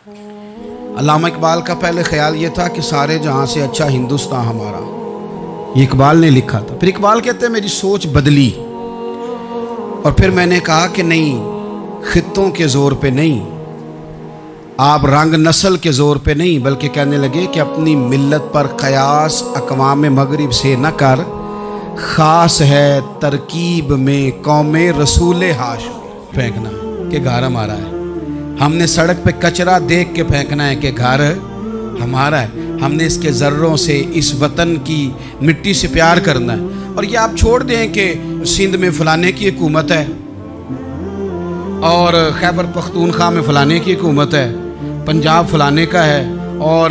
علامہ اقبال کا پہلے خیال یہ تھا کہ سارے جہاں سے اچھا ہندوستان ہمارا، یہ اقبال نے لکھا تھا۔ پھر اقبال کہتے ہیں میری سوچ بدلی اور پھر میں نے کہا کہ نہیں، خطوں کے زور پہ نہیں، آپ رنگ نسل کے زور پہ نہیں، بلکہ کہنے لگے کہ اپنی ملت پر قیاس اقوام مغرب سے نہ کر، خاص ہے ترکیب میں قوم رسول ہاشمی۔ پھینکنا کہ گھر ہمارا ہے، ہم نے سڑک پہ کچرا دیکھ کے پھینکنا ہے کہ گھر ہمارا ہے، ہم نے اس کے ذروں سے، اس وطن کی مٹی سے پیار کرنا ہے۔ اور یہ آپ چھوڑ دیں کہ سندھ میں فلانے کی حکومت ہے اور خیبر پختونخوا میں فلانے کی حکومت ہے، پنجاب فلانے کا ہے اور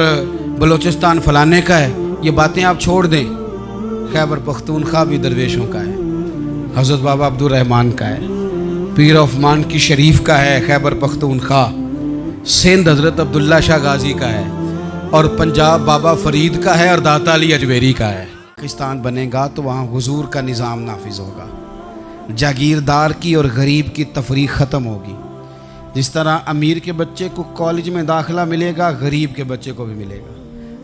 بلوچستان فلانے کا ہے، یہ باتیں آپ چھوڑ دیں۔ خیبر پختونخوا بھی درویشوں کا ہے، حضرت بابا عبدالرحمن کا ہے، پیر عثمان کی شریف کا ہے خیبر پختونخوا، سندھ حضرت عبداللہ شاہ غازی کا ہے، اور پنجاب بابا فرید کا ہے اور داتا علی اجمیری کا ہے۔ پاکستان بنے گا تو وہاں حضور کا نظام نافذ ہوگا، جاگیردار کی اور غریب کی تفریق ختم ہوگی۔ جس طرح امیر کے بچے کو کالج میں داخلہ ملے گا، غریب کے بچے کو بھی ملے گا۔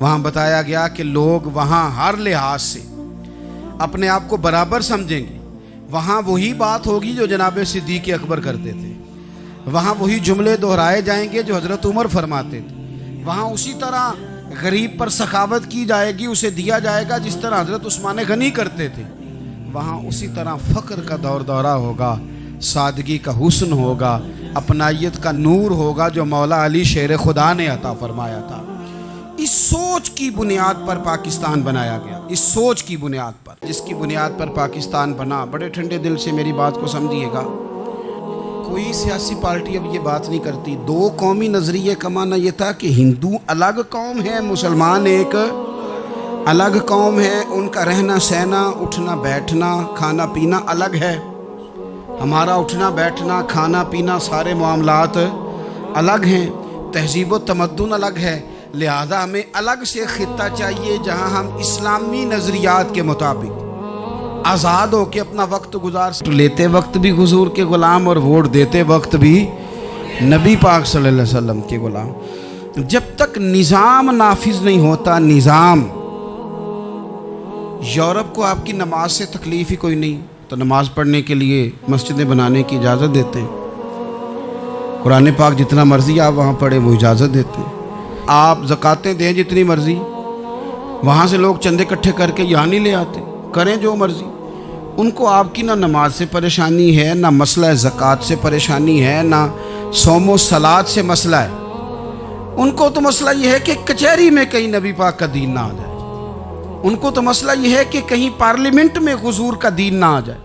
وہاں بتایا گیا کہ لوگ وہاں ہر لحاظ سے اپنے آپ کو برابر سمجھیں گے۔ وہاں وہی بات ہوگی جو جناب صدیق اکبر کرتے تھے، وہاں وہی جملے دہرائے جائیں گے جو حضرت عمر فرماتے تھے، وہاں اسی طرح غریب پر سخاوت کی جائے گی، اسے دیا جائے گا جس طرح حضرت عثمان غنی کرتے تھے۔ وہاں اسی طرح فقر کا دور دورہ ہوگا، سادگی کا حسن ہوگا، اپنائیت کا نور ہوگا جو مولا علی شیر خدا نے عطا فرمایا تھا۔ اس سوچ کی بنیاد پر پاکستان بنایا گیا، اس سوچ کی بنیاد پر، جس کی بنیاد پر پاکستان بنا۔ بڑے ٹھنڈے دل سے میری بات کو سمجھیے گا، کوئی سیاسی پارٹی اب یہ بات نہیں کرتی۔ دو قومی نظریے کا معنی یہ تھا کہ ہندو الگ قوم ہے، مسلمان ایک الگ قوم ہے، ان کا رہنا سہنا، اٹھنا بیٹھنا، کھانا پینا الگ ہے، ہمارا اٹھنا بیٹھنا، کھانا پینا، سارے معاملات الگ ہیں، تہذیب و تمدن الگ ہے، لہذا ہمیں الگ سے خطہ چاہیے جہاں ہم اسلامی نظریات کے مطابق آزاد ہو کے اپنا وقت گزار سکیں۔ لیتے وقت بھی حضور کے غلام اور ووٹ دیتے وقت بھی نبی پاک صلی اللہ علیہ وسلم کے غلام۔ جب تک نظام نافذ نہیں ہوتا، نظام، یورپ کو آپ کی نماز سے تکلیف ہی کوئی نہیں تو نماز پڑھنے کے لیے مسجدیں بنانے کی اجازت دیتے ہیں، قرآن پاک جتنا مرضی آپ وہاں پڑھیں وہ اجازت دیتے ہیں، آپ زکاتیں دیں جتنی مرضی، وہاں سے لوگ چندے اکٹھے کر کے یہاں نہیں لے آتے، کریں جو مرضی۔ ان کو آپ کی نہ نماز سے پریشانی ہے، نہ مسئلہ زکوٰۃ سے پریشانی ہے، نہ صوم و صلات سے مسئلہ ہے۔ ان کو تو مسئلہ یہ ہے کہ کچہری میں کہیں نبی پاک کا دین نہ آ جائے، ان کو تو مسئلہ یہ ہے کہ کہیں پارلیمنٹ میں حضور کا دین نہ آ جائے۔